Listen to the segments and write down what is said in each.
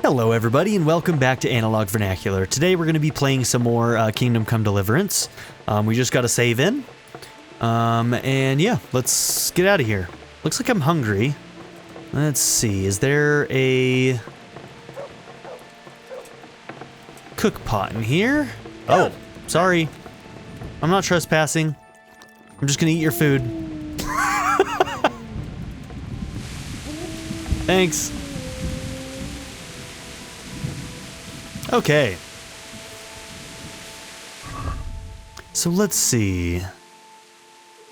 Hello everybody and welcome back to Analog Vernacular. Today we're going to be playing some more Kingdom Come Deliverance. We just got to save in. And yeah, let's get out of here. Looks like I'm hungry. Let's see, is there a cook pot in here? Oh, sorry. I'm not trespassing. I'm just going to eat your food. Thanks. Okay. So let's see.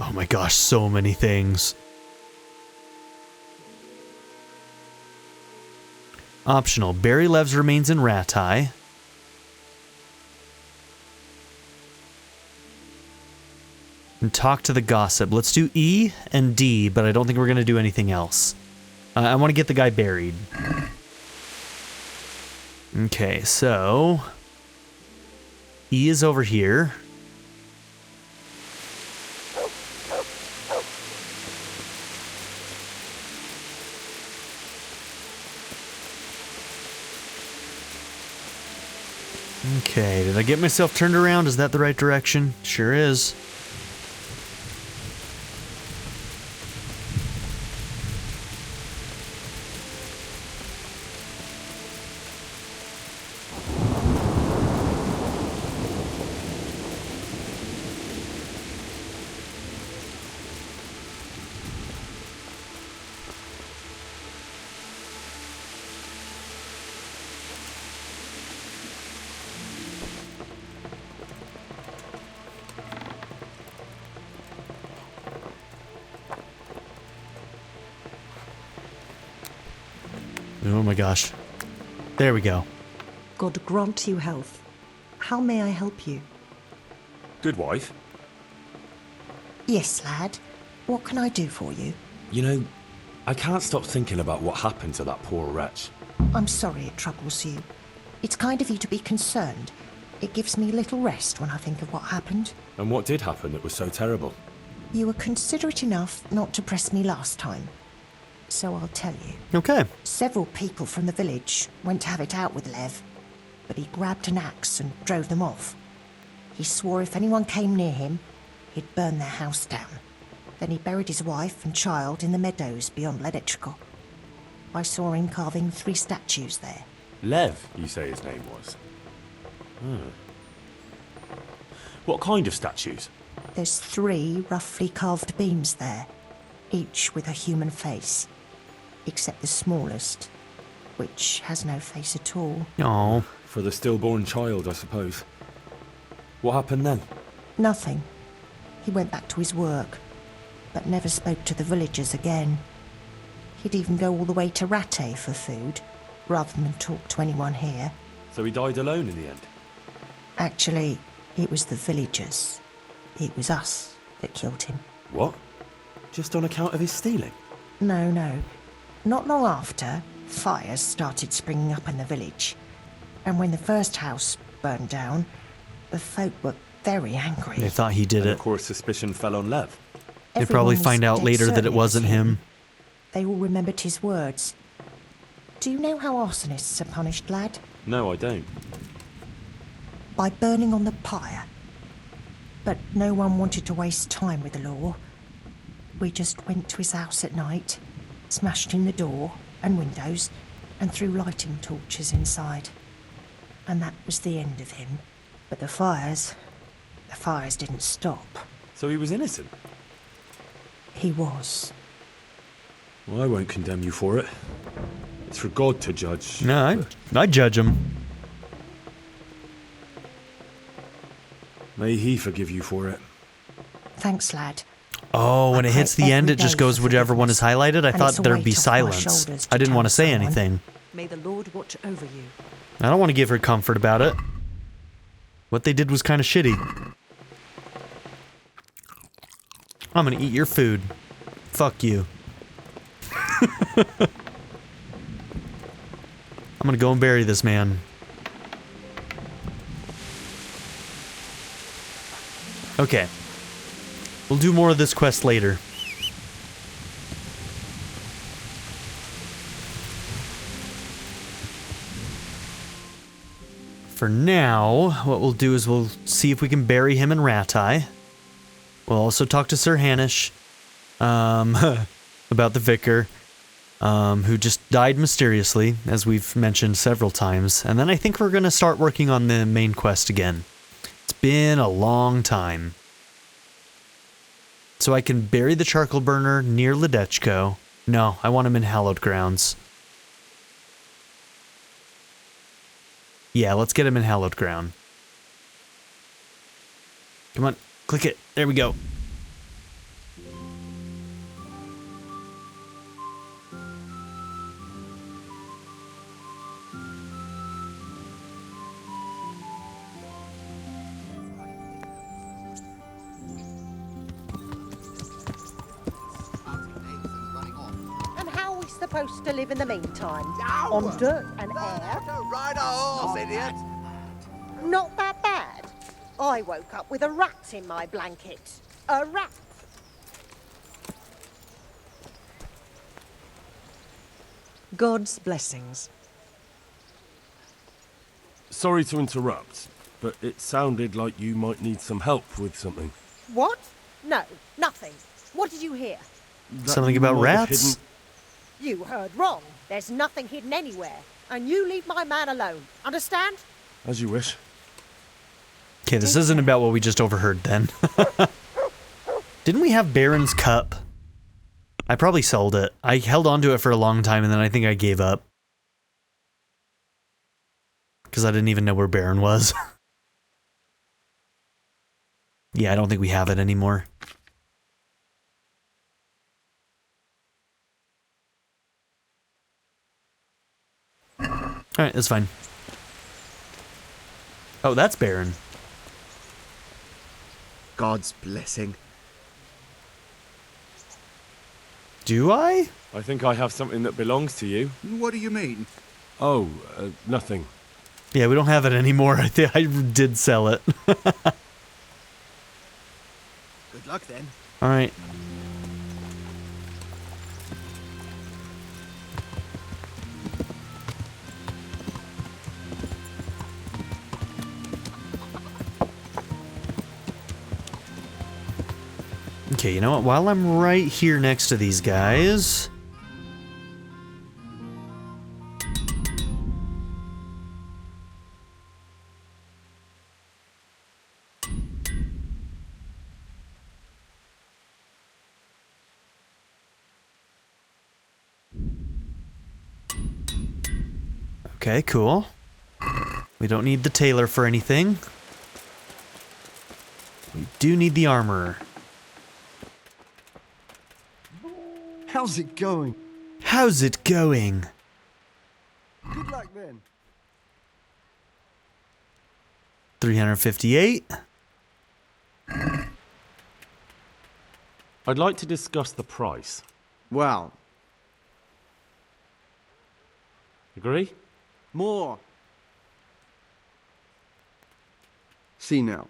Oh my gosh, so many things. Optional. Barry Lev's remains in Ratai. And talk to the gossip. Let's do E and D, but I don't think we're going to do anything else. I want to get the guy buried. Okay, so E is over here. Okay, did I get myself turned around? Is that the right direction? Sure is. Oh my gosh. There we go. God grant you health. How may I help you? Good wife. Yes, lad. What can I do for you? You know, I can't stop thinking about what happened to that poor wretch. I'm sorry it troubles you. It's kind of you to be concerned. It gives me little rest when I think of what happened. And what did happen that was so terrible? You were considerate enough not to press me last time. So I'll tell you. Okay. Several people from the village went to have it out with Lev, but he grabbed an axe and drove them off. He swore if anyone came near him, he'd burn their house down. Then he buried his wife and child in the meadows beyond Ledechko. I saw him carving 3 statues there. Lev, you say his name was? What kind of statues? There's 3 roughly carved beams there, each with a human face. Except the smallest, which has no face at all. Oh. For the stillborn child, I suppose. What happened then? Nothing. He went back to his work, but never spoke to the villagers again. He'd even go all the way to Rattay for food, rather than talk to anyone here. So he died alone in the end? Actually, it was the villagers. It was us that killed him. What? Just on account of his stealing? No. Not long after, fires started springing up in the village. And when the first house burned down, the folk were very angry. They thought he did And it. of course suspicion fell on Lev. They probably Everyone find was out dead later that certain it wasn't was him. They all remembered his words. Do you know how arsonists are punished, lad? No, I don't. By burning on the pyre. But no one wanted to waste time with the law. We just went to his house at night, smashed in the door and windows, and threw lighting torches inside. And that was the end of him. But the fires didn't stop. So he was innocent? He was. Well, I won't condemn you for it. It's for God to judge. No, I judge him. May he forgive you for it. Thanks, lad. Oh, when I it hits pray the end, every it just day goes for whichever one is forgiveness, highlighted. I and thought it's a there'd be weight off my silence. shoulders to I didn't tell want to say someone. anything. May the Lord watch over you. I don't want to give her comfort about it. What they did was kind of shitty. I'm gonna eat your food. Fuck you. I'm gonna go and bury this man. Okay. We'll do more of this quest later. For now, what we'll do is we'll see if we can bury him in Ratai. We'll also talk to Sir Hanish about the vicar, who just died mysteriously, as we've mentioned several times. And then I think we're going to start working on the main quest again. It's been a long time. So I can bury the charcoal burner near Ledechko. No, I want him in hallowed grounds. Yeah, let's get him in hallowed ground. Come on, click it. There we go. And how are we supposed to live in the meantime? On dirt and air? Don't ride a horse, idiot! Not that bad. I woke up with a rat in my blanket. A rat. God's blessings. Sorry to interrupt, but it sounded like you might need some help with something. What? No, nothing. What did you hear? That Something you about might have rats? hidden- You heard wrong. There's nothing hidden anywhere. And you leave my man alone. Understand? As you wish. Okay, this isn't about what we just overheard then. Didn't we have Baron's cup? I probably sold it. I held on to it for a long time and then I think I gave up. Because I didn't even know where Baron was. Yeah, I don't think we have it anymore. Alright, that's fine. Oh, that's Baron. God's blessing. Do I? I think I have something that belongs to you. What do you mean? Oh, nothing. Yeah, we don't have it anymore. I think I did sell it. Good luck then. Alright. Okay, you know what? While I'm right here next to these guys... Okay, cool. We don't need the tailor for anything. We do need the armorer. How's it going? How's it going? Good luck then. 358. I'd like to discuss the price. Well, Agree? more. See now.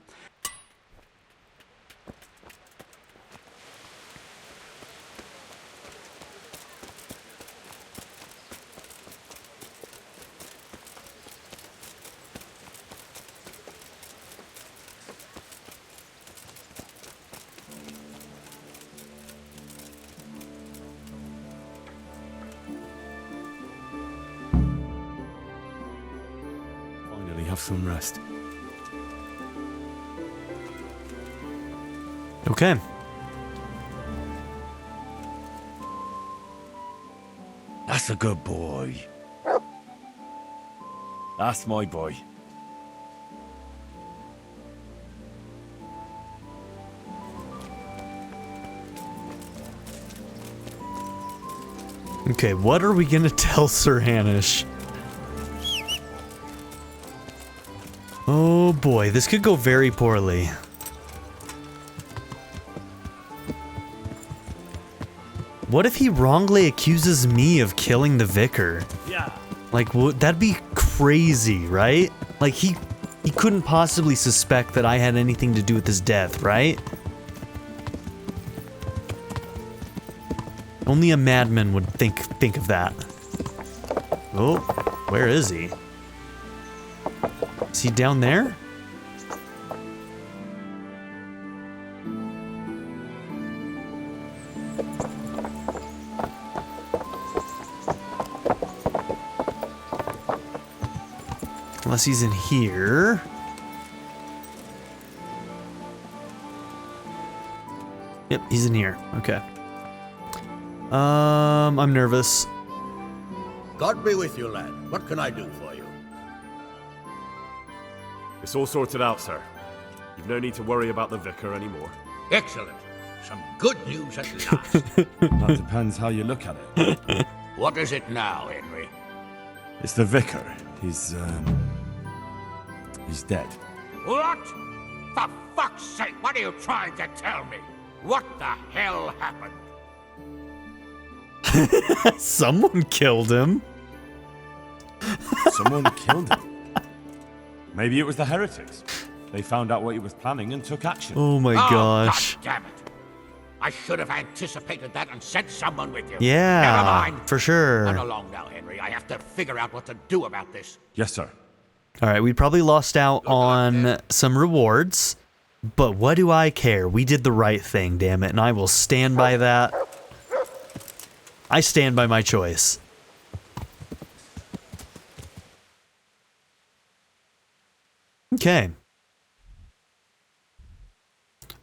Finally have some rest. Okay. That's a good boy. That's my boy. Okay, what are we gonna tell Sir Hanish? Oh boy, this could go very poorly. What if he wrongly accuses me of killing the vicar? Yeah. Like, that'd be crazy, right? Like, he couldn't possibly suspect that I had anything to do with his death, right? Only a madman would think of that. Oh, where is he? Is he down there? Unless he's in here. Yep, he's in here. Okay. I'm nervous. God be with you, lad. What can I do for you? It's all sorted out, sir. You've no need to worry about the vicar anymore. Excellent. Some good news at last. That depends how you look at it. What is it now, Henry? It's the vicar. He's dead. What? For fuck's sake, what are you trying to tell me? What the hell happened? Someone killed him. Someone killed him. Maybe it was the heretics. They found out what he was planning and took action. Oh my gosh. God damn it. I should have anticipated that and sent someone with you. Yeah, Never mind. for sure. Run along now, Henry. I have to figure out what to do about this. Yes, sir. All right, we probably lost out on some rewards, but what do I care? We did the right thing, damn it, and I will stand by that. I stand by my choice. Okay.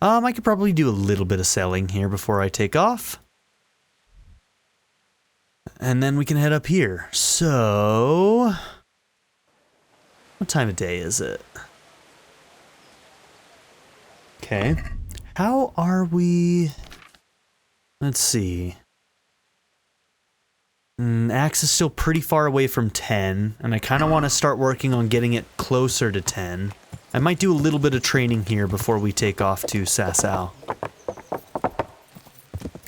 I could probably do a little bit of selling here before I take off. And then we can head up here. So, what time of day is it? Okay. How are we? Let's see. Axe is still pretty far away from 10, and I kind of want to start working on getting it closer to 10. I might do a little bit of training here before we take off to Sasau.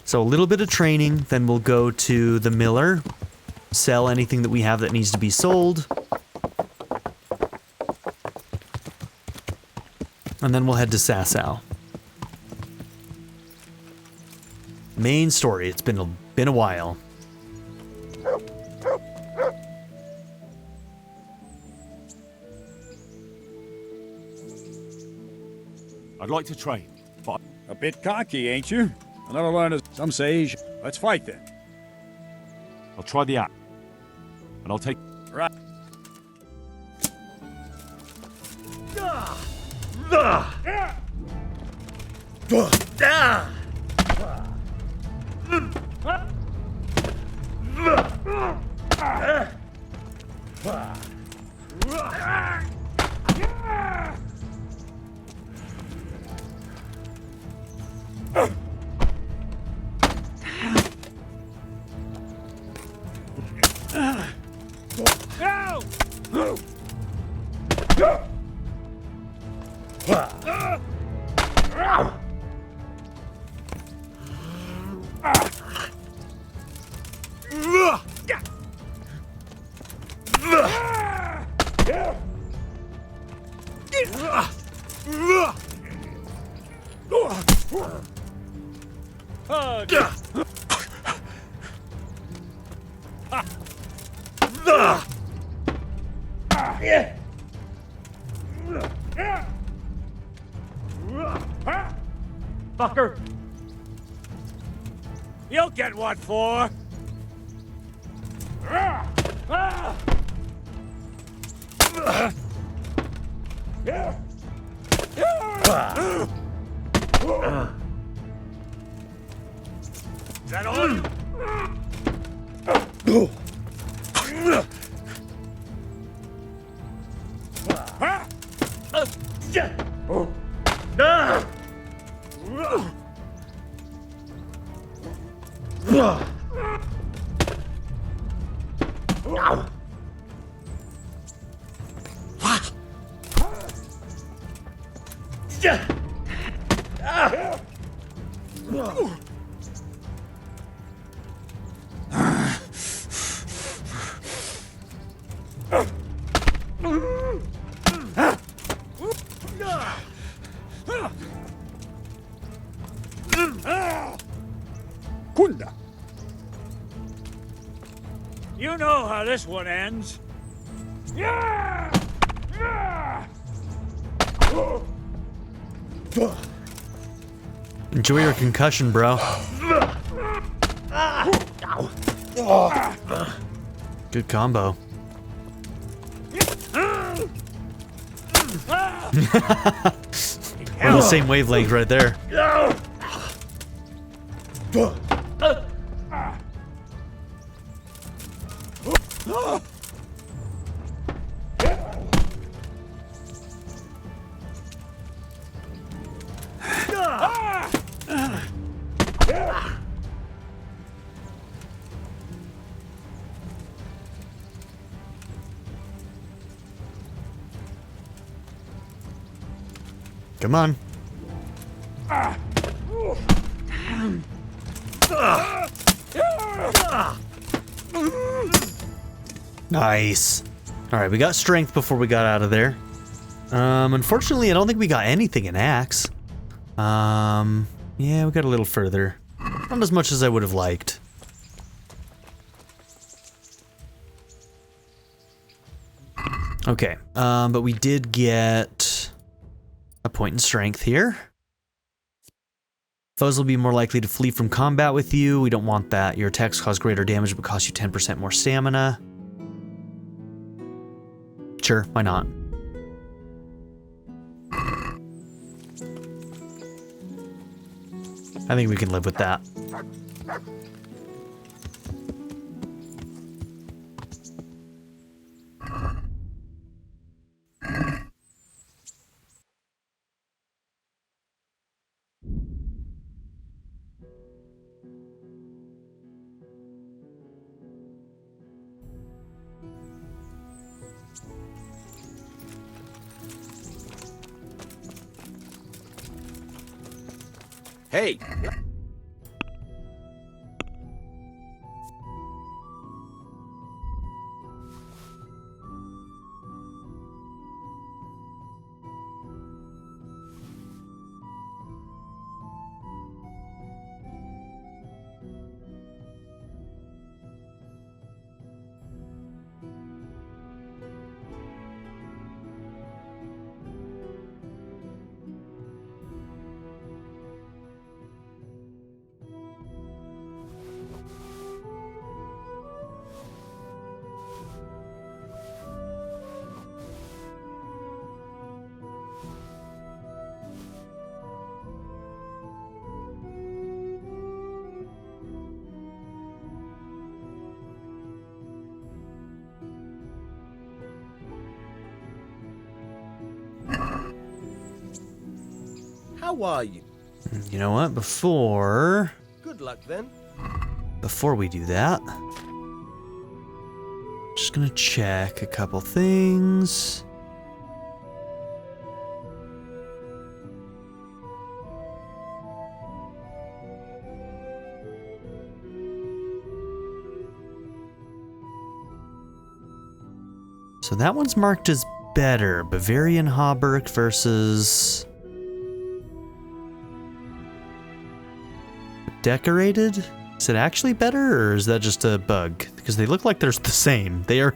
So a little bit of training, then we'll go to the miller, sell anything that we have that needs to be sold, and then we'll head to Sasau. Main story. It's been a while. I'd like to train, but A bit cocky, ain't you? Another one of some sage. Let's fight then. I'll try the axe. And I'll take... Right. Fucker! You'll get what for! Is that all? Kunda. You know how this one ends. Yeah! Yeah! Enjoy your concussion, bro. Good combo. We're on the same wavelength right there. Come on. Nice. All right, we got strength before we got out of there. Unfortunately, I don't think we got anything in axe. Yeah, we got a little further. Not as much as I would have liked. Okay, but we did get a point in strength here. Foes will be more likely to flee from combat with you. We don't want that. Your attacks cause greater damage but cost you 10% more stamina. Sure, why not? I think we can live with that. Hey! How are you? You know what? Before Good luck then. we do that, just gonna check a couple things. So that one's marked as better. Bavarian Hauberk versus decorated? Is it actually better, or is that just a bug? Because they look like they're the same. They are.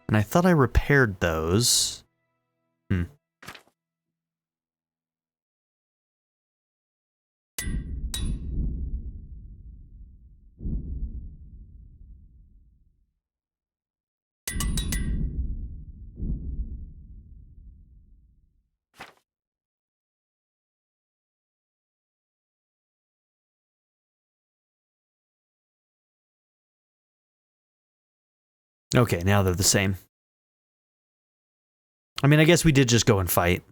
And I thought I repaired those. Okay, now they're the same. I mean, I guess we did just go and fight.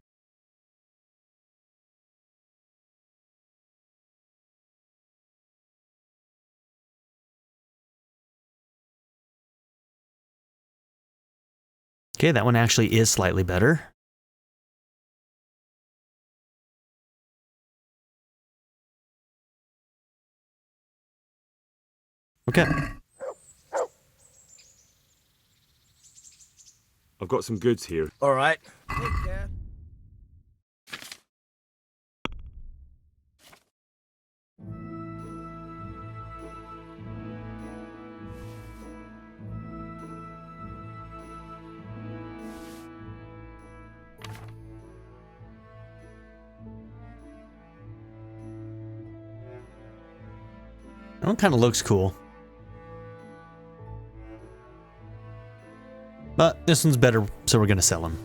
Okay, that one actually is slightly better. Okay. I've got some goods here. All right. Take care. one kind of looks cool. But this one's better, so we're going to sell him.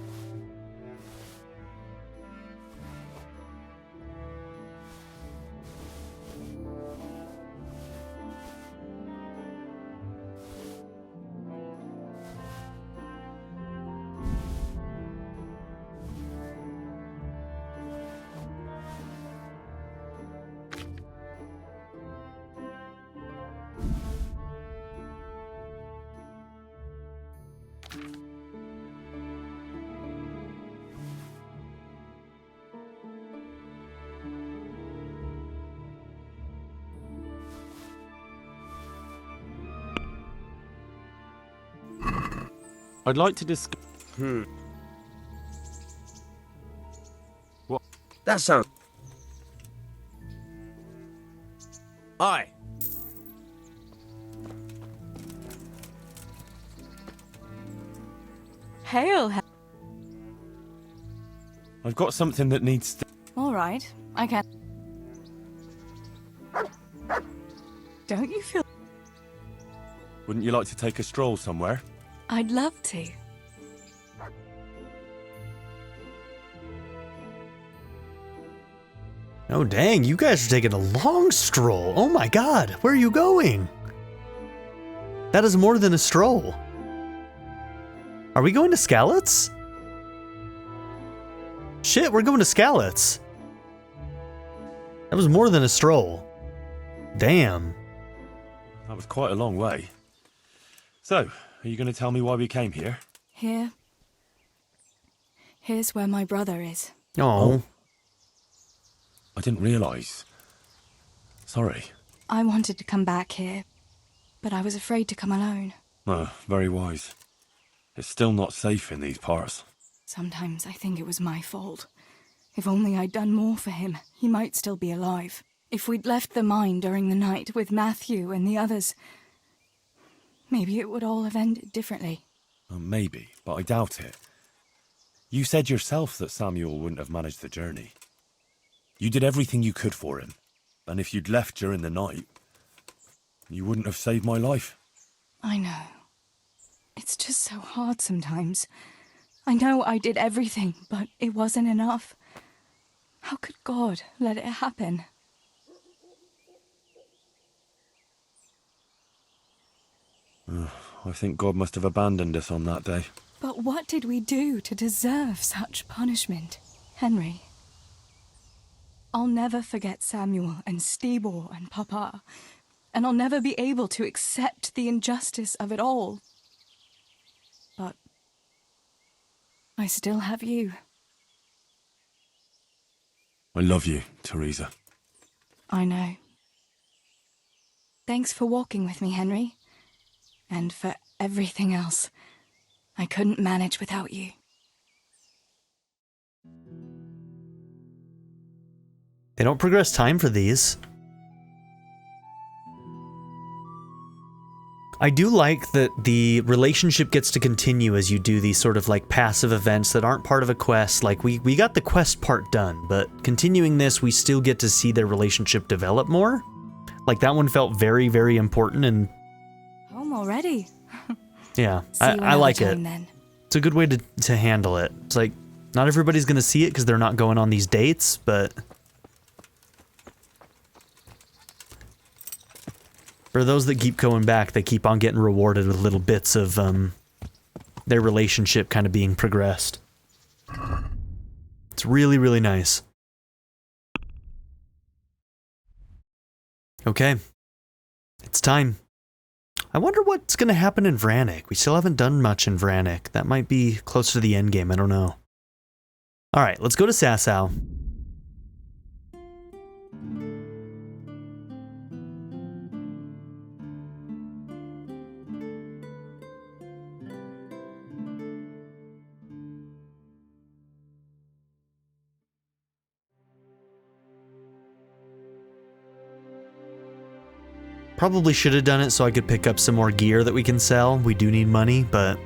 I'd like to discuss... What? That sounds... Aye. Hail. I've got something that needs... All right, I can. Don't you feel... Wouldn't you like to take a stroll somewhere? I'd love to. Oh dang, you guys are taking a long stroll. Oh my god, where are you going? That is more than a stroll. Are we going to Skalitz? Shit, we're going to Skalitz. That was more than a stroll. Damn. That was quite a long way. So, are you going to tell me why we came here? Here's where my brother is. Oh. I didn't realise. Sorry. I wanted to come back here, but I was afraid to come alone. Oh, very wise. It's still not safe in these parts. Sometimes I think it was my fault. If only I'd done more for him, he might still be alive. If we'd left the mine during the night with Matthew and the others, maybe it would all have ended differently. Maybe, but I doubt it. You said yourself that Samuel wouldn't have managed the journey. You did everything you could for him, and if you'd left during the night, you wouldn't have saved my life. I know. It's just so hard sometimes. I know I did everything, but it wasn't enough. How could God let it happen? I think God must have abandoned us on that day. But what did we do to deserve such punishment? Henry, I'll never forget Samuel and Stibor and Papa, and I'll never be able to accept the injustice of it all. But I still have you. I love you, Teresa. I know. Thanks for walking with me, Henry. And for everything else. I couldn't manage without you. They don't progress time for these. I do like that the relationship gets to continue as you do these sort of like passive events that aren't part of a quest. Like we got the quest part done, but continuing this, we still get to see their relationship develop more. Like that one felt very, very important and... Home already? Yeah, I like it. Then. It's a good way to handle it. It's like, not everybody's going to see it because they're not going on these dates, but... For those that keep going back, they keep on getting rewarded with little bits of their relationship kind of being progressed. It's really, really nice. Okay. It's time. I wonder what's going to happen in Vranik. We still haven't done much in Vranik. That might be close to the end game. I don't know. Alright, let's go to Sasau. Probably should have done it so I could pick up some more gear that we can sell. We do need money, but...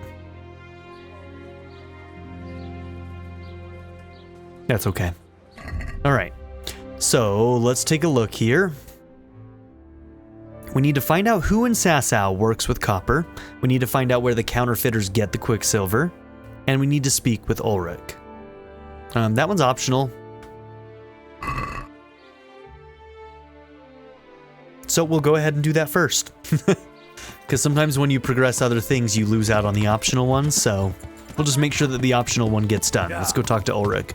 that's okay. Alright. So, let's take a look here. We need to find out who in Sasau works with copper. We need to find out where the counterfeiters get the quicksilver. And we need to speak with Ulrich. That one's optional. So we'll go ahead and do that first. Because sometimes when you progress other things, you lose out on the optional ones. So we'll just make sure that the optional one gets done. Let's go talk to Ulrich.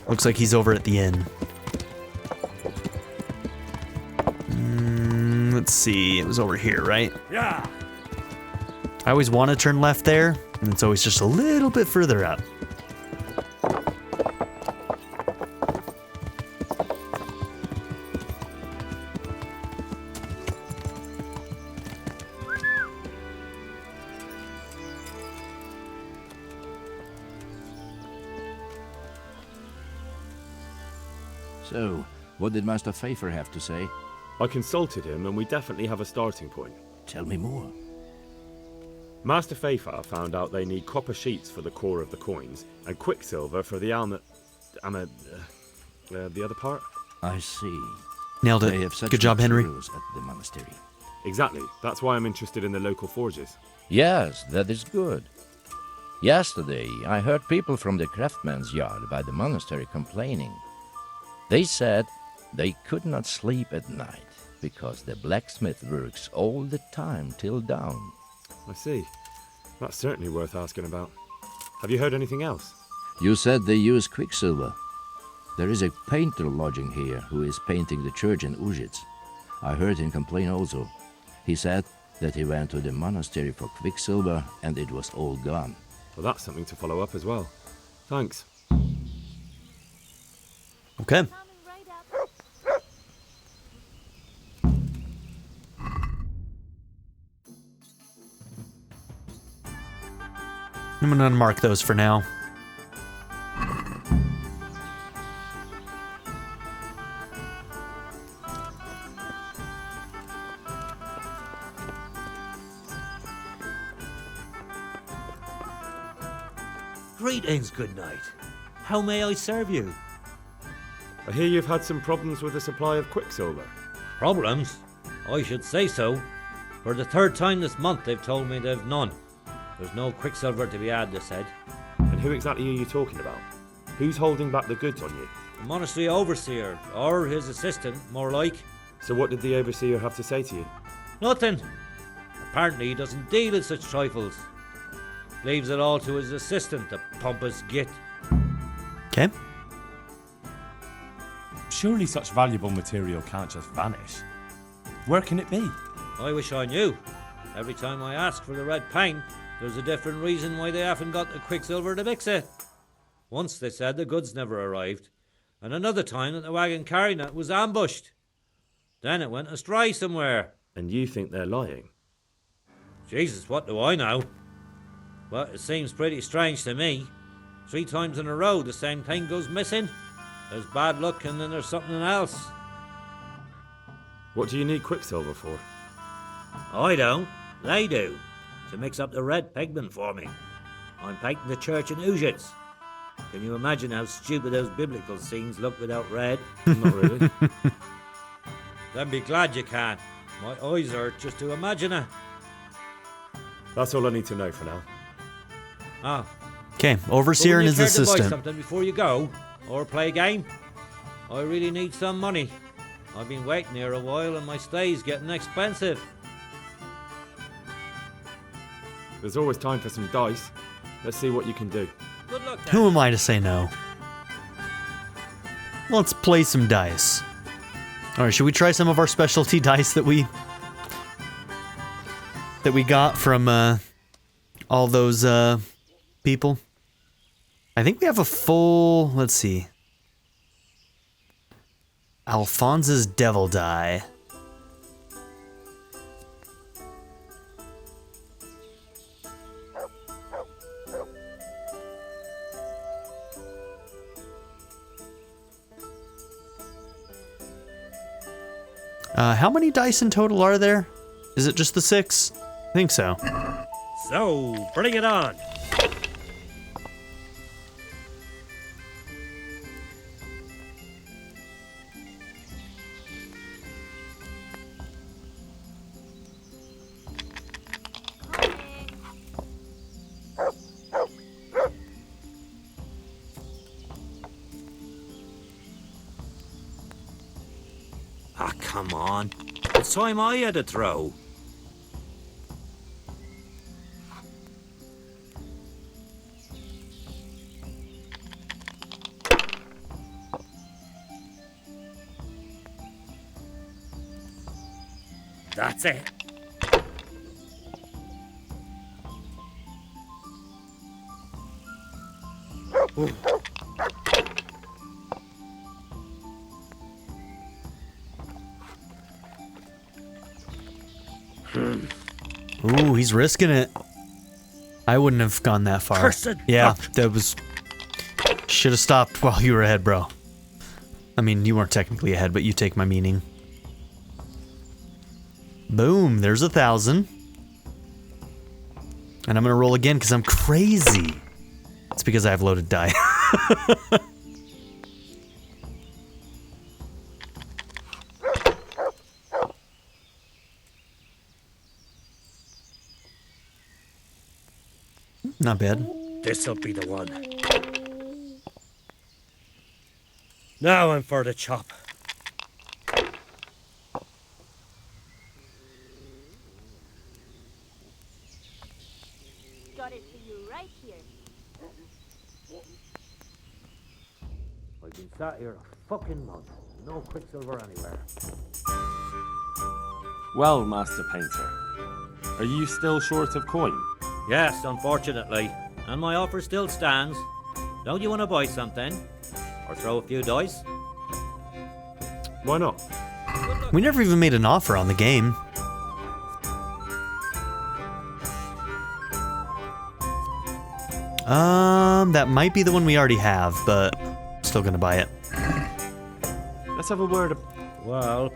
Looks like he's over at the inn. Let's see, it was over here, right? Yeah. I always want to turn left there, and it's always just a little bit further up. So, what did Master Pfeiffer have to say? I consulted him and we definitely have a starting point. Tell me more. Master Pfeiffer found out they need copper sheets for the core of the coins and quicksilver for the the other part. I see. Nailed They have it. such Good job, Henry. materials at the monastery. Exactly. That's why I'm interested in the local forges. Yes, that is good. Yesterday, I heard people from the craftsman's yard by the monastery complaining. They said they could not sleep at night because the blacksmith works all the time till dawn. I see. That's certainly worth asking about. Have you heard anything else? You said they use quicksilver. There is a painter lodging here who is painting the church in Ujits. I heard him complain also. He said that he went to the monastery for quicksilver and it was all gone. Well, that's something to follow up as well. Thanks. Okay. I'm gonna unmark those for now. Greetings, good night. How may I serve you? I hear you've had some problems with the supply of quicksilver. Problems? I should say so. For the third time this month they've told me they've none. There's no quicksilver to be had, they said. And who exactly are you talking about? Who's holding back the goods on you? The monastery overseer, or his assistant, more like. So what did the overseer have to say to you? Nothing. Apparently he doesn't deal in such trifles. Leaves it all to his assistant, the pompous git. Okay. Surely such valuable material can't just vanish. Where can it be? I wish I knew. Every time I ask for the red paint, there's a different reason why they haven't got the quicksilver to mix it. Once they said the goods never arrived, and another time that the wagon carrying it was ambushed. Then it went astray somewhere. And you think they're lying? Jesus, what do I know? But it seems pretty strange to me. 3 times in a row the same thing goes missing. There's bad luck and then there's something else. What do you need quicksilver for? I don't. They do. To mix up the red pigment for me. I'm painting the church in Ujits. Can you imagine how stupid those biblical scenes look without red? Not really. Then be glad you can. My eyes hurt just to imagine it. That's all I need to know for now. Ah. Okay, overseer and his To buy assistant. something before you go, or play a game? I really need some money. I've been waiting here a while and my stay's getting expensive. There's always time for some dice. Let's see what you can do. Good luck, Who am I to say no? Let's play some dice. Alright, should we try some of our specialty dice that we got from all those people? I think we have a full, let's see. Alphonse's Devil Die. How many dice in total are there? Is it just the 6? I think so. So, bring it on. come on. It's time I had a throw. That's it. Ooh, he's risking it. I wouldn't have gone that far. Cursed Yeah, duck. that was... Should have stopped while you were ahead, bro. I mean, you weren't technically ahead, but you take my meaning. Boom, there's 1,000. And I'm gonna roll again because I'm crazy. It's because I have loaded die. Not bad. This'll be the one. Now I'm for the chop. Got it for you right here. I've been sat here a fucking month. No quicksilver anywhere. Well, Master Painter, are you still short of coin? Yes, unfortunately. And my offer still stands. Don't you want to buy something? Or throw a few dice? Why not? We never even made an offer on the game. That might be the one we already have, but still gonna buy it. Let's have a word. Well,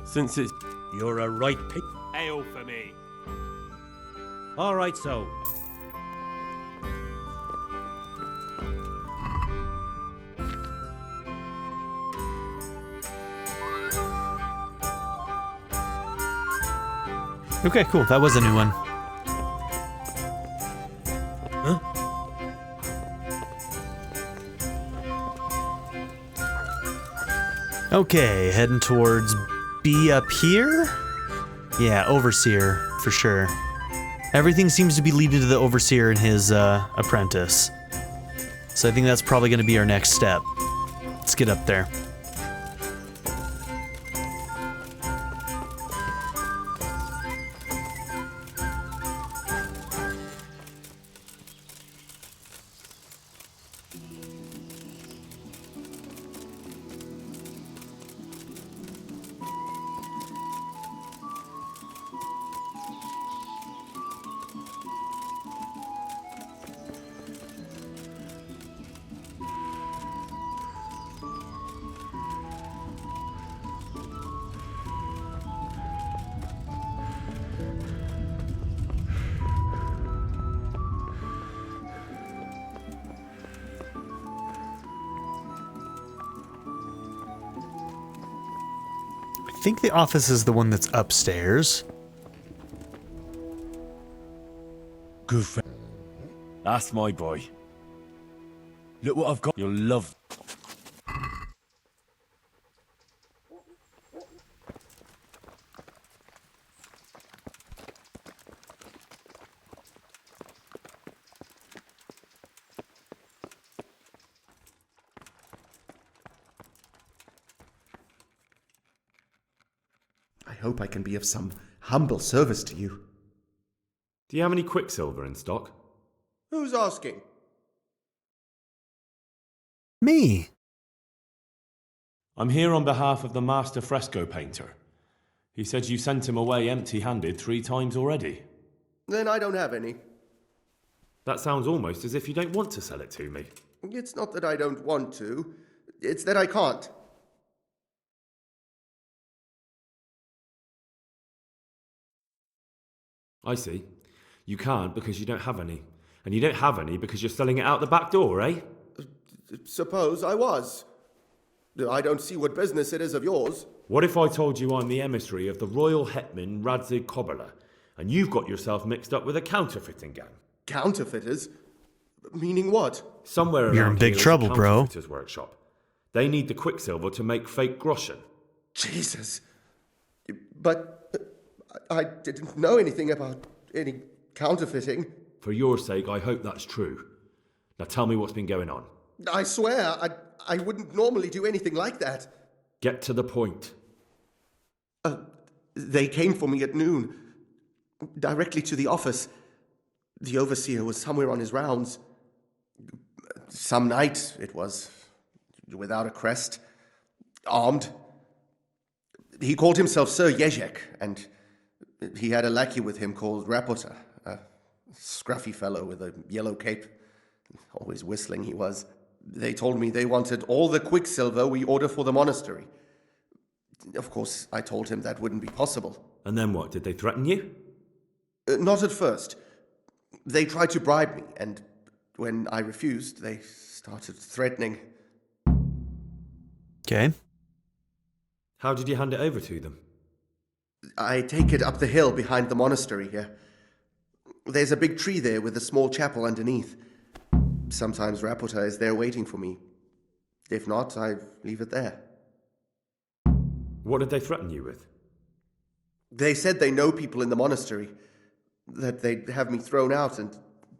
Since it's you're a right pig. ale for me. All right, so. Okay, cool. That was a new one. Huh? Okay, heading towards B up here? Yeah, Overseer, for sure. Everything seems to be leading to the Overseer and his apprentice. So I think that's probably going to be our next step. Let's get up there. I think the office is the one that's upstairs. Good friend. That's my boy. Look what I've got. You'll love. I hope I can be of some humble service to you. Do you have any quicksilver in stock? Who's asking? Me. I'm here on behalf of the master fresco painter. He said you sent him away empty-handed 3 times already. Then I don't have any. That sounds almost as if you don't want to sell it to me. It's not that I don't want to. It's that I can't. I see. You can't because you don't have any. And you don't have any because you're selling it out the back door, eh? Suppose I was. I don't see what business it is of yours. What if I told you I'm the emissary of the royal hetman Radzig Kobyla, and you've got yourself mixed up with a counterfeiting gang? Counterfeiters? Meaning what? Somewhere You're around in big here is a trouble, bro. counterfeiter's workshop. They need the quicksilver to make fake groschen. Jesus. But I didn't know anything about any counterfeiting. For your sake, I hope that's true. Now tell me what's been going on. I swear, I wouldn't normally do anything like that. Get to the point. They came for me at noon, directly to the office. The overseer was somewhere on his rounds. Some night, it was, without a crest, armed. He called himself Sir Jezek, and he had a lackey with him called Rapota, a scruffy fellow with a yellow cape. Always whistling he was. They told me they wanted all the quicksilver we order for the monastery. Of course, I told him that wouldn't be possible. And then what? Did they threaten you? Not at first. They tried to bribe me, and when I refused, they started threatening. Okay. How did you hand it over to them? I take it up the hill behind the monastery here. There's a big tree there with a small chapel underneath. Sometimes Rapota is there waiting for me. If not, I leave it there. What did they threaten you with? They said they know people in the monastery, that they'd have me thrown out and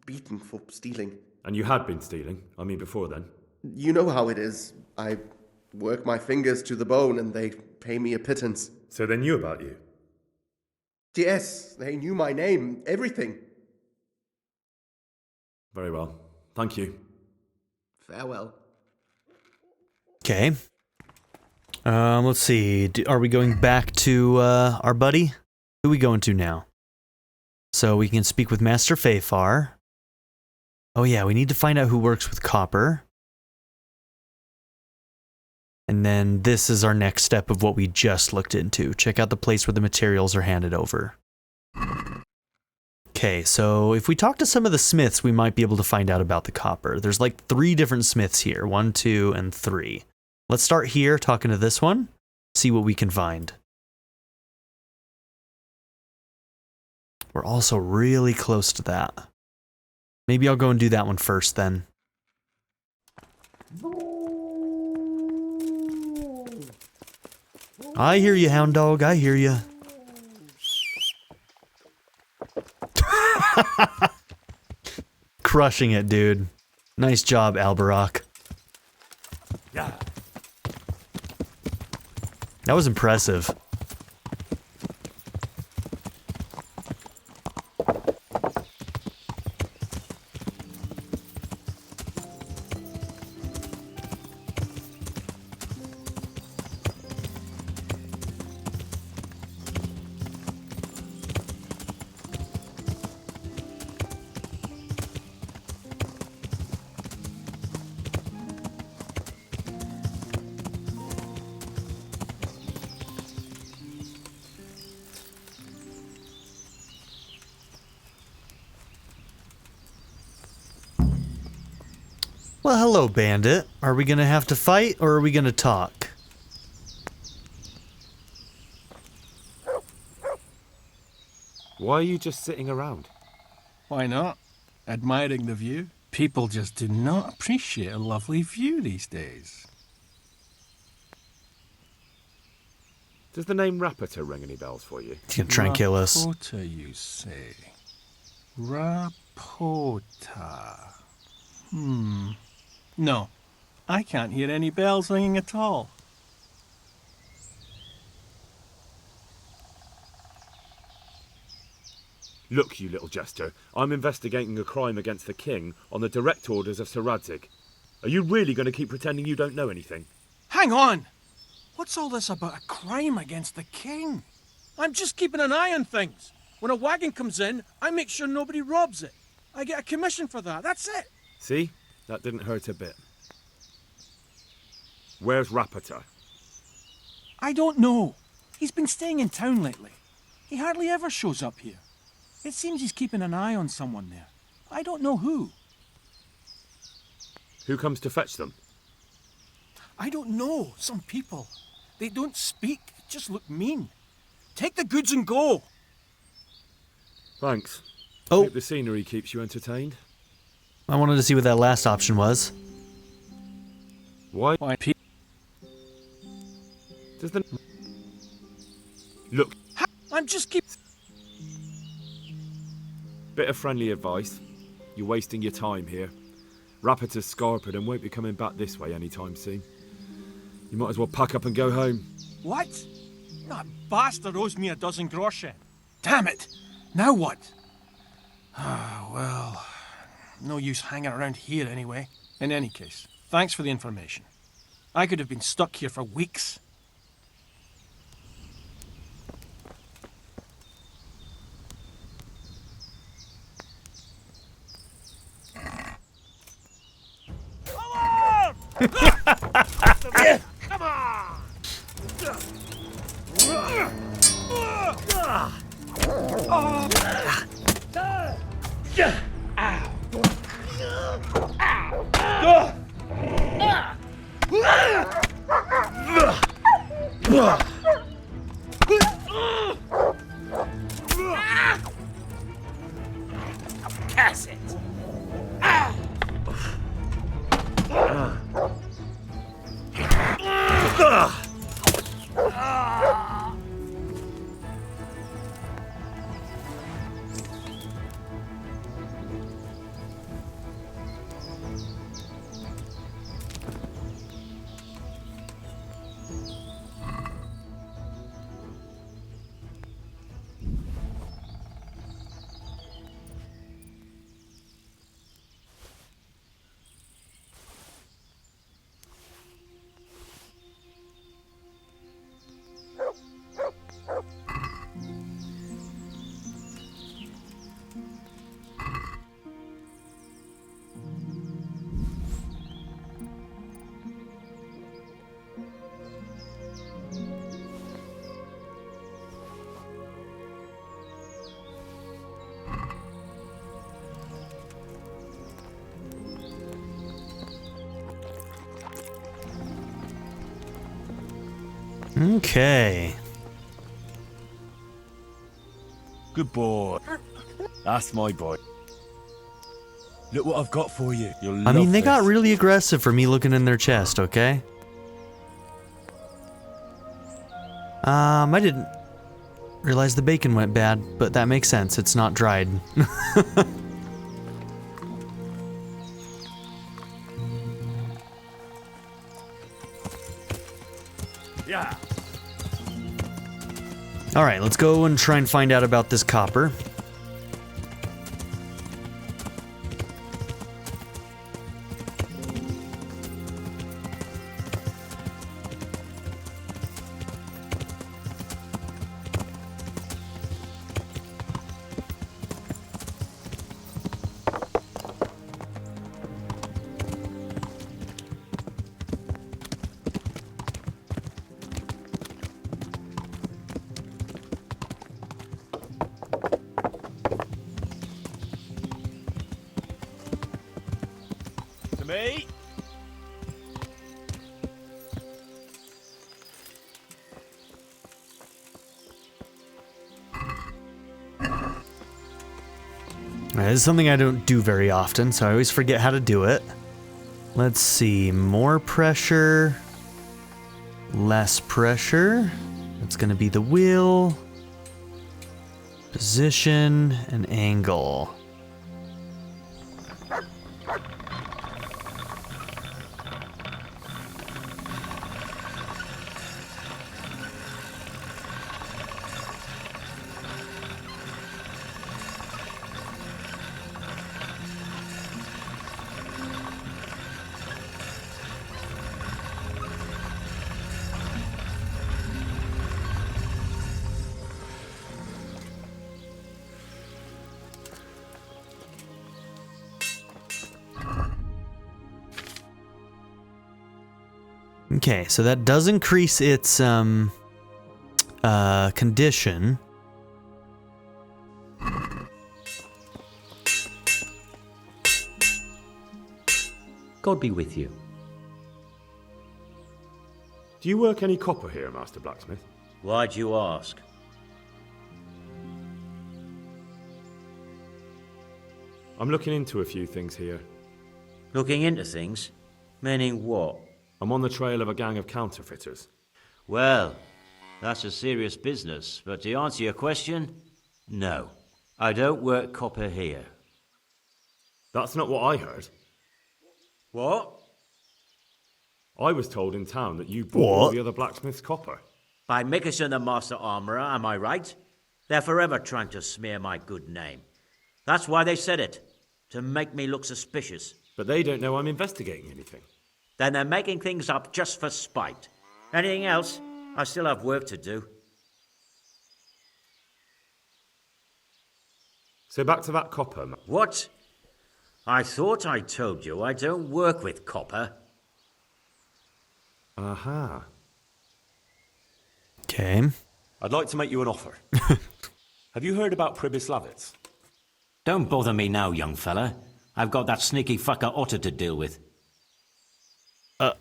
beaten for stealing. And you had been stealing? I mean, before then? You know how it is. I work my fingers to the bone and they pay me a pittance. So they knew about you? Yes, they knew my name, everything. Very well. Thank you. Farewell. Okay. Let's see. Are we going back to our buddy? Who are we going to now? So we can speak with Master Fafar. Oh yeah, we need to find out who works with copper. And then this is our next step of what we just looked into. Check out the place where the materials are handed over. Okay, so if we talk to some of the smiths, we might be able to find out about the copper. There's like 3 different smiths here. 1, 2, and 3. Let's start here, talking to this one. See what we can find. We're also really close to that. Maybe I'll go and do that one first then. I hear you, hound dog. I hear you. Crushing it, dude. Nice job, Albarock. Yeah. That was impressive. Well, hello, bandit. Are we gonna have to fight, or are we gonna talk? Why are you just sitting around? Why not? Admiring the view. People just do not appreciate a lovely view these days. Does the name Rapota ring any bells for you? He's gonna try and kill us. Rapota, you say? Rapota. No, I can't hear any bells ringing at all. Look, you little jester, I'm investigating a crime against the king on the direct orders of Sir Radzig. Are you really going to keep pretending you don't know anything? Hang on! What's all this about a crime against the king? I'm just keeping an eye on things. When a wagon comes in, I make sure nobody robs it. I get a commission for that, that's it. See? That didn't hurt a bit. Where's Rapota? I don't know. He's been staying in town lately. He hardly ever shows up here. It seems he's keeping an eye on someone there. I don't know who. Who comes to fetch them? I don't know. Some people. They don't speak, just look mean. Take the goods and go. Thanks. Oh. Hope the scenery keeps you entertained. I wanted to see what that last option was. Why? Does the... Look, I'm just keep... bit of friendly advice. You're wasting your time here. Rappator's scarpered and won't be coming back this way anytime soon. You might as well pack up and go home. What? That bastard owes me a dozen groschen. Damn it! Now what? Ah, well... no use hanging around here anyway. In any case, thanks for the information. I could have been stuck here for weeks. Come on! Pass it! Okay. Good boy. That's my boy. Look what I've got for you. You'll I mean, love they got this. really aggressive for me looking in their chest, okay? I didn't realize the bacon went bad, but that makes sense. It's not dried. Yeah. Alright, let's go and try and find out about this copper. To me. This is something I don't do very often, so I always forget how to do it. Let's see, more pressure, less pressure. That's going to be the wheel, position, and angle. Okay, so that does increase its condition. God be with you. Do you work any copper here, Master Blacksmith? Why'd you ask? I'm looking into a few things here. Looking into things? Meaning what? I'm on the trail of a gang of counterfeiters. Well, that's a serious business, but to answer your question, no. I don't work copper here. That's not what I heard. What? I was told in town that you bought all the other blacksmith's copper. By Mickelson, the master armourer, am I right? They're forever trying to smear my good name. That's why they said it, to make me look suspicious. But they don't know I'm investigating anything. Then they're making things up just for spite. Anything else? I still have work to do. So back to that copper. What? I thought I told you I don't work with copper. Aha. Okay. I'd like to make you an offer. Have you heard about Pribyslavitz? Don't bother me now, young fella. I've got that sneaky fucker Otter to deal with.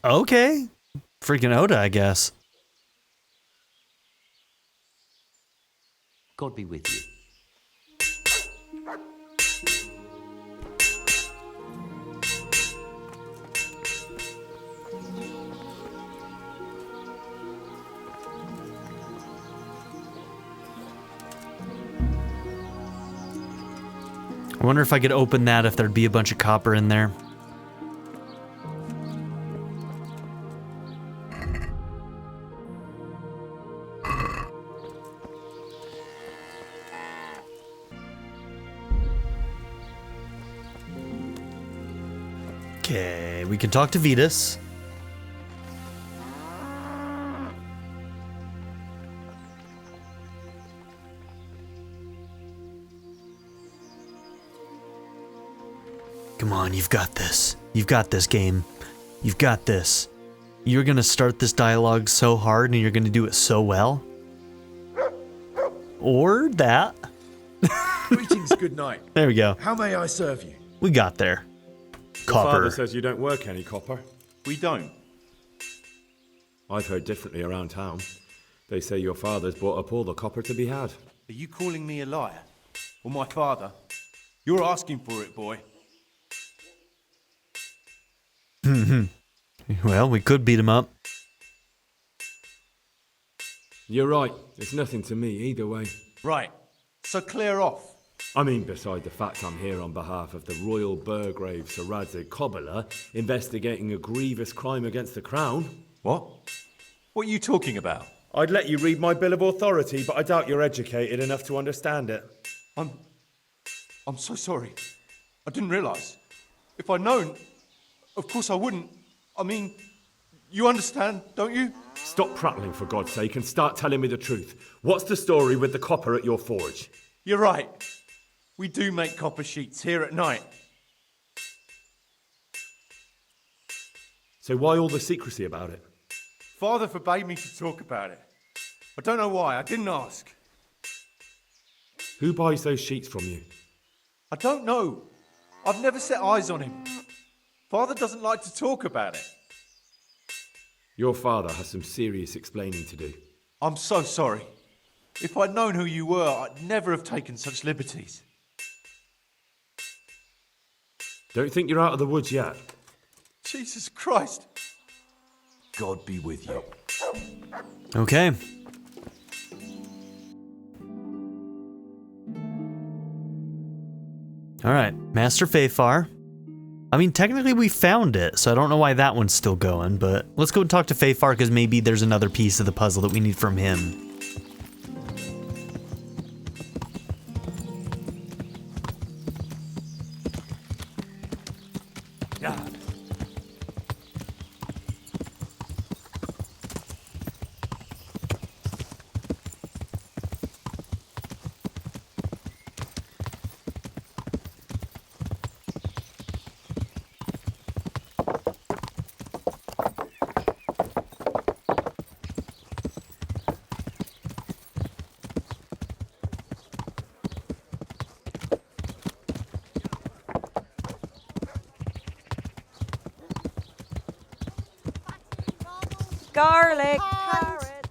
Okay. Freaking Oda, I guess. God be with you. I wonder if I could open that if there'd be a bunch of copper in there. Okay, we can talk to Vetus. Come on, you've got this. You've got this, game. You've got this. You're gonna start this dialogue so hard and you're gonna do it so well. Or that. Greetings, good night. There we go. How may I serve you? We got there. Your father says you don't work any copper. We don't. I've heard differently around town. They say your father's bought up all the copper to be had. Are you calling me a liar? Or my father? You're asking for it, boy. Well, we could beat him up. You're right. It's nothing to me either way. Right. So clear off. I mean, beside the fact I'm here on behalf of the Royal Burgrave Saradze Kobala, investigating a grievous crime against the crown. What? What are you talking about? I'd let you read my Bill of Authority, but I doubt you're educated enough to understand it. I'm so sorry. I didn't realise. If I'd known, of course I wouldn't. I mean, you understand, don't you? Stop prattling, for God's sake, and start telling me the truth. What's the story with the copper at your forge? You're right. We do make copper sheets here at night. So why all the secrecy about it? Father forbade me to talk about it. I don't know why. I didn't ask. Who buys those sheets from you? I don't know. I've never set eyes on him. Father doesn't like to talk about it. Your father has some serious explaining to do. I'm so sorry. If I'd known who you were, I'd never have taken such liberties. Don't think you're out of the woods yet. Jesus Christ. God be with you. Okay. Alright, Master Fayfar. I mean, technically we found it, so I don't know why that one's still going, but let's go and talk to Fayfar because maybe there's another piece of the puzzle that we need from him. Garlic, carrot.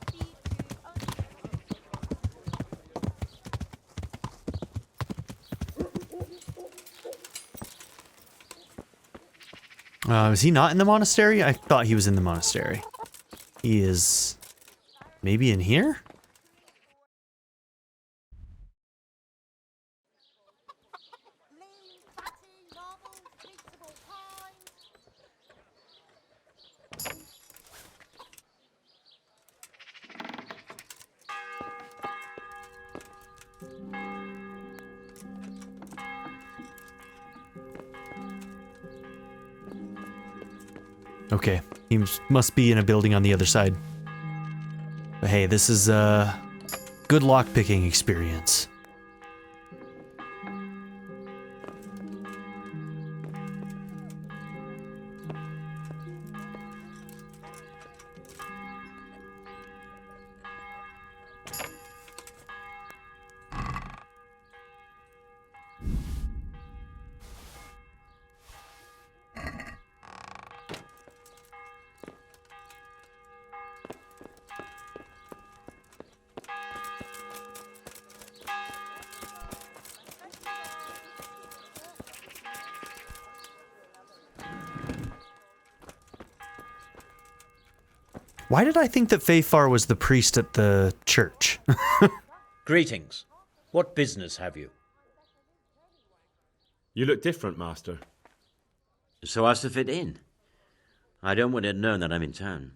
Is he not in the monastery? I thought he was in the monastery. He is Maybe in here? Okay, he must be in a building on the other side. But hey, this is a good lockpicking experience. Why did I think that Fayfar was the priest at the church? Greetings. What business have you? You look different, Master. So as to fit in. I don't want it known that I'm in town.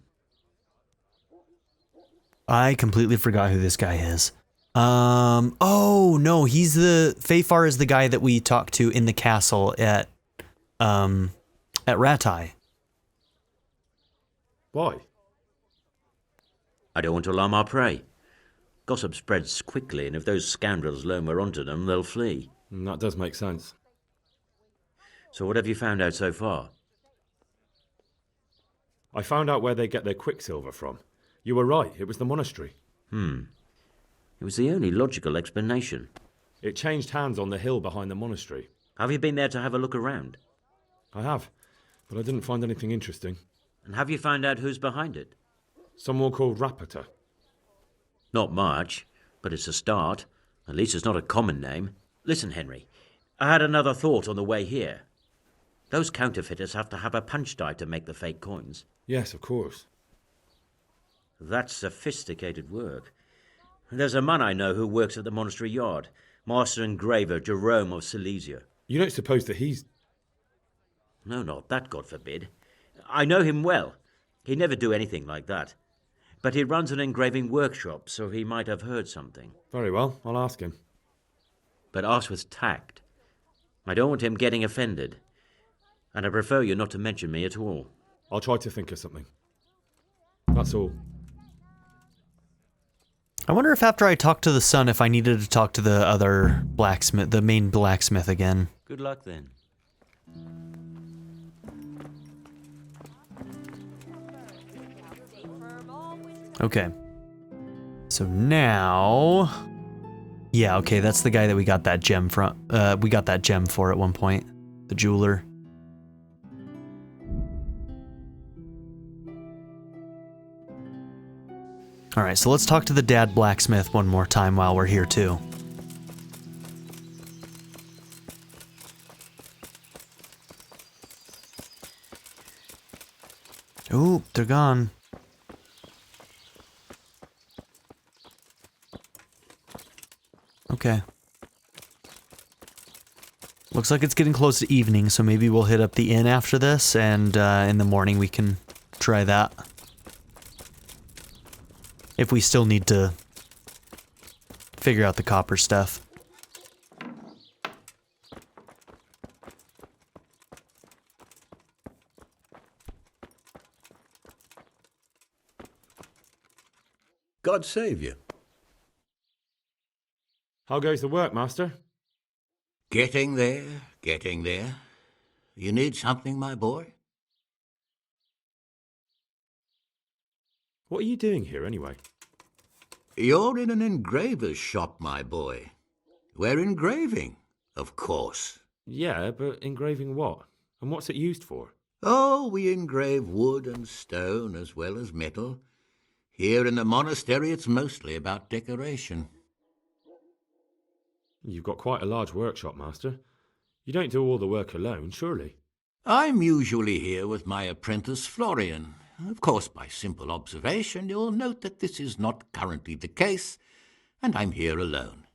I completely forgot who this guy is. Oh no, he's the Fayfar is the guy that we talked to in the castle at Ratai. Why? I don't want to alarm our prey. Gossip spreads quickly, and if those scoundrels learn we're onto them, they'll flee. That does make sense. So what have you found out so far? I found out where they get their quicksilver from. You were right, it was the monastery. It was the only logical explanation. It changed hands on the hill behind the monastery. Have you been there to have a look around? I have, but I didn't find anything interesting. And have you found out who's behind it? Someone called Rapata. Not much, but it's a start. At least it's not a common name. Listen, Henry, I had another thought on the way here. Those counterfeiters have to have a punch die to make the fake coins. Yes, of course. That's sophisticated work. There's a man I know who works at the monastery yard, Master Engraver Jerome of Silesia. You don't suppose that he's... No, not that, God forbid. I know him well. He'd never do anything like that. But he runs an engraving workshop, so he might have heard something. Very well, I'll ask him. But ask with tact. I don't want him getting offended. And I prefer you not to mention me at all. I'll try to think of something. That's all. I wonder if after I talked to the son, if I needed to talk to the other blacksmith, the main blacksmith again. Good luck then. Okay. So now... Yeah, okay, that's the guy that we got that gem from. We got that gem for at one point. The jeweler. Alright, so let's talk to the dad blacksmith one more time while we're here too. Ooh, they're gone. Okay. Looks like it's getting close to evening, so maybe we'll hit up the inn after this, and in the morning we can try that. If we still need to figure out the copper stuff. God save you. How goes the work, Master? Getting there, getting there. You need something, my boy? What are you doing here, anyway? You're in an engraver's shop, my boy. We're engraving, of course. Yeah, but engraving what? And what's it used for? Oh, we engrave wood and stone as well as metal. Here in the monastery, it's mostly about decoration. You've got quite a large workshop, Master. You don't do all the work alone, surely? I'm usually here with my apprentice, Florian. Of course, by simple observation, you'll note that this is not currently the case, and I'm here alone,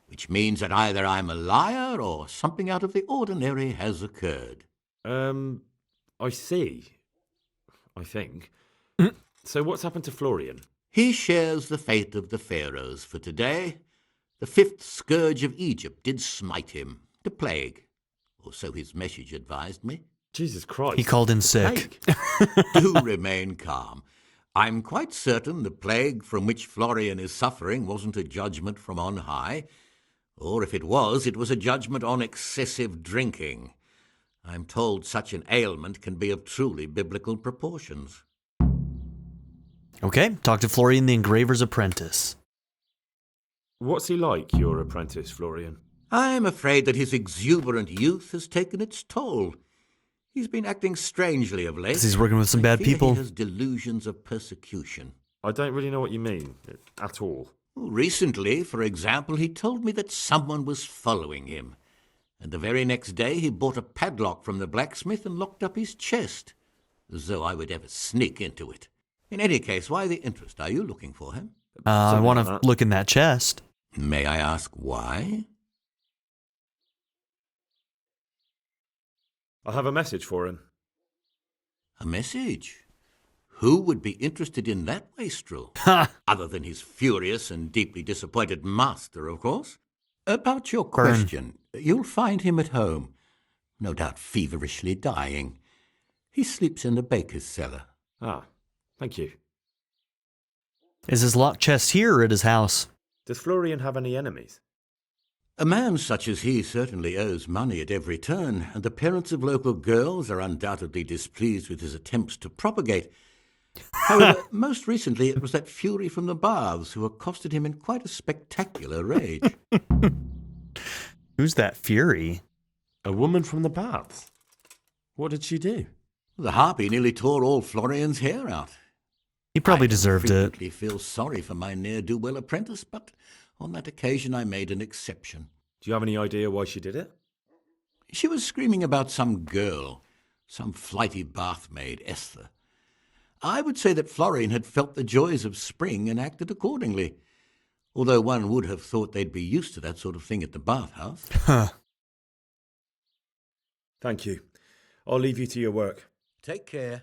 which means that either I'm a liar or something out of the ordinary has occurred. I see. I think. So what's happened to Florian? He shares the fate of the pharaohs for today. The 5th scourge of Egypt did smite him, the plague, or so his message advised me. Jesus Christ. He called in sick. Do remain calm. I'm quite certain the plague from which Florian is suffering wasn't a judgment from on high, or if it was a judgment on excessive drinking. I'm told such an ailment can be of truly biblical proportions. Okay, talk to Florian the Engraver's apprentice. What's he like, your apprentice, Florian? I'm afraid that his exuberant youth has taken its toll. He's been acting strangely of late. 'Cause he's working with some bad people. He has delusions of persecution. I don't really know what you mean, at all. Recently, for example, he told me that someone was following him. And the very next day he bought a padlock from the blacksmith and locked up his chest, as though I would ever sneak into it. In any case, why the interest? Are you looking for him? I want to look in that chest. May I ask why? I have a message for him. A message? Who would be interested in that wastrel? Other than his furious and deeply disappointed master, of course. About your question, you'll find him at home, no doubt feverishly dying. He sleeps in the baker's cellar. Ah, thank you. Is his locked chest here or at his house? Does Florian have any enemies? A man such as he certainly owes money at every turn, and the parents of local girls are undoubtedly displeased with his attempts to propagate. However, most recently it was that fury from the baths who accosted him in quite a spectacular rage. Who's that fury? A woman from the baths? What did she do? The harpy nearly tore all Florian's hair out. He probably deserved it. I frequently feel sorry for my ne'er-do-well apprentice, but on that occasion I made an exception. Do you have any idea why she did it? She was screaming about some girl, some flighty bathmaid, Esther. I would say that Florian had felt the joys of spring and acted accordingly, although one would have thought they'd be used to that sort of thing at the bathhouse. Huh. Thank you. I'll leave you to your work. Take care.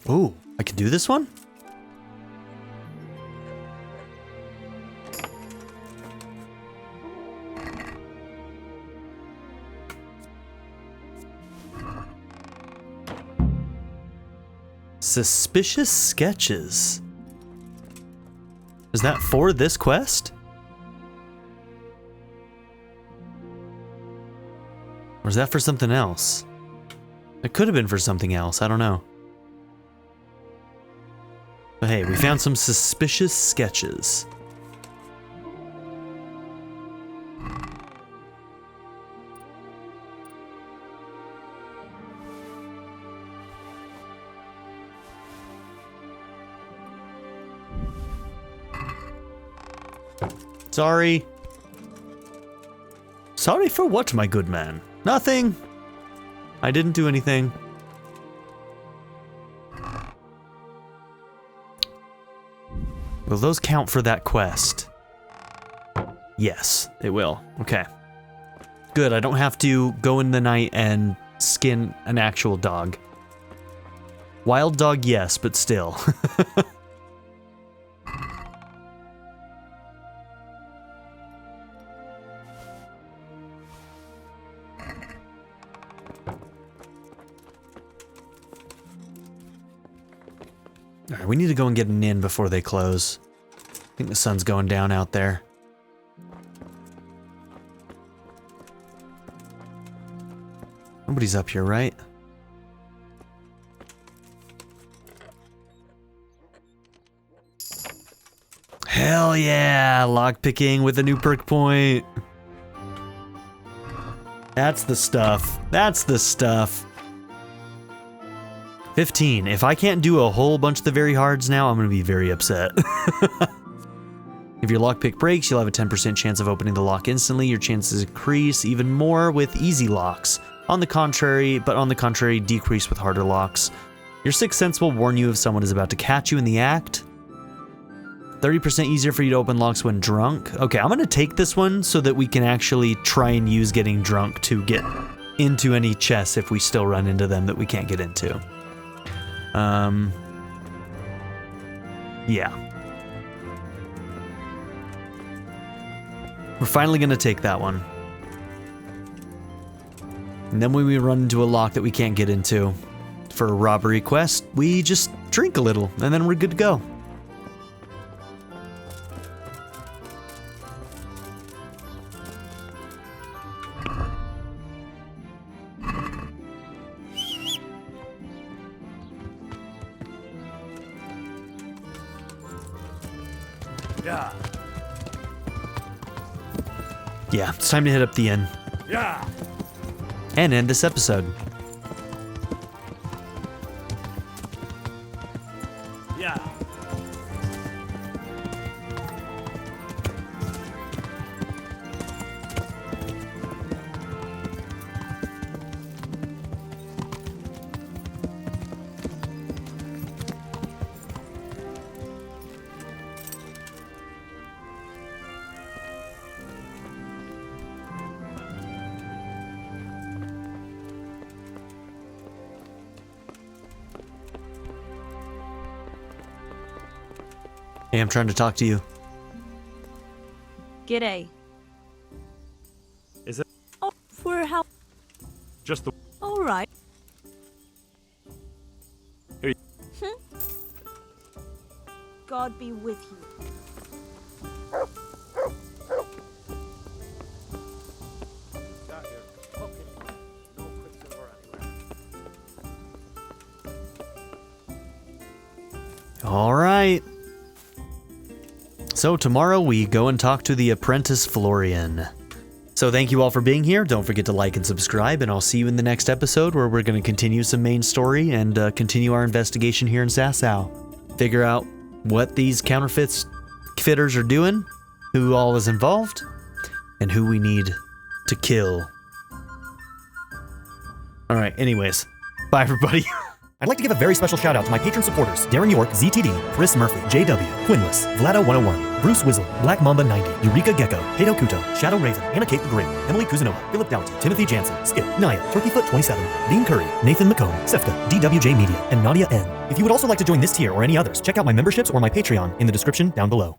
Ooh, I can do this one? Suspicious sketches. Is that for this quest? Or is that for something else? It could have been for something else, I don't know. But hey, we found some suspicious sketches. Sorry. Sorry for what, my good man? Nothing. I didn't do anything. Will those count for that quest? Yes, they will. Okay. Good, I don't have to go in the night and skin an actual dog. Wild dog, yes, but still. Alright, we need to go and get an inn before they close. I think the sun's going down out there. Nobody's up here, right? Hell yeah! Lockpicking with a new perk point. That's the stuff. That's the stuff. 15. If I can't do a whole bunch of the very hards now, I'm going to be very upset. If your lockpick breaks, you'll have a 10% chance of opening the lock instantly. Your chances increase even more with easy locks. On the contrary, decrease with harder locks. Your sixth sense will warn you if someone is about to catch you in the act. 30% easier for you to open locks when drunk. Okay, I'm going to take this one so that we can actually try and use getting drunk to get into any chests if we still run into them that we can't get into. Yeah. We're finally going to take that one. And then when we run into a lock that we can't get into for a robbery quest, we just drink a little, and then we're good to go. Yeah. Yeah, it's time to hit up the inn. Yeah. And end this episode. Yeah. Hey, I'm trying to talk to you. G'day. Is it Oh, for how? just the... All right. Here God be with you. All right. So tomorrow we go and talk to the apprentice Florian. So thank you all for being here. Don't forget to like and subscribe, and I'll see you in the next episode where we're going to continue some main story and continue our investigation here in Sasau. Figure out what these counterfeiters are doing, who all is involved, and who we need to kill. All right, anyways, bye everybody. I'd like to give a very special shout out to my patron supporters: Darren York, ZTD, Chris Murphy, JW, Quinless, Vlado101, Bruce Wizzle, Black Mamba 90, Eureka Gecko, Hato Kuto, Shadow Raven, Anna Kate the Great, Emily Kuzanova, Philip Doughty, Timothy Jansen, Skip, Naya, Turkeyfoot 27, Dean Curry, Nathan McComb, Sefka, DWJ Media, and Nadia N. If you would also like to join this tier or any others, check out my memberships or my Patreon in the description down below.